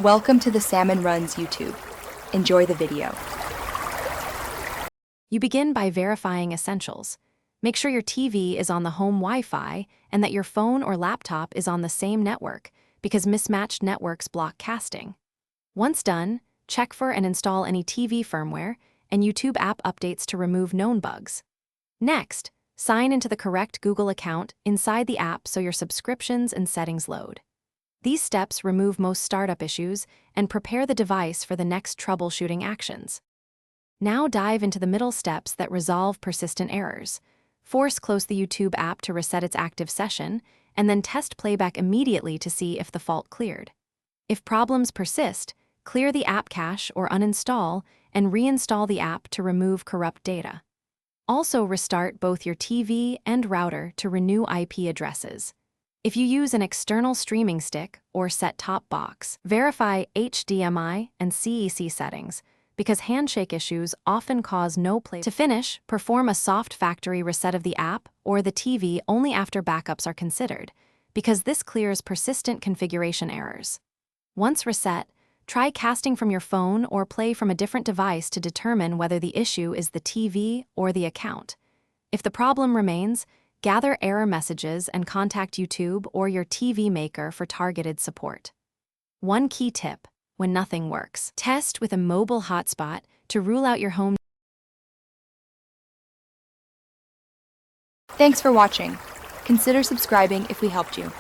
Welcome to the Salmon Runs YouTube. Enjoy the video. You begin by verifying essentials. Make sure your TV is on the home Wi-Fi and that your phone or laptop is on the same network, because mismatched networks block casting. Once done, check for and install any TV firmware and YouTube app updates to remove known bugs. Next, sign into the correct Google account inside the app so your subscriptions and settings load. These steps remove most startup issues and prepare the device for the next troubleshooting actions. Now dive into the middle steps that resolve persistent errors. Force close the YouTube app to reset its active session, and then test playback immediately to see if the fault cleared. If problems persist, clear the app cache or uninstall and reinstall the app to remove corrupt data. Also restart both your TV and router to renew IP addresses. If you use an external streaming stick or set-top box, verify HDMI and CEC settings, because handshake issues often cause no play. To finish, perform a soft factory reset of the app or the TV only after backups are considered, because this clears persistent configuration errors. Once reset, try casting from your phone or play from a different device to determine whether the issue is the TV or the account. If the problem remains, gather error messages and contact YouTube or your TV maker for targeted support. One key tip: when nothing works, test with a mobile hotspot to rule out your home. Thanks for watching. Consider subscribing if we helped you.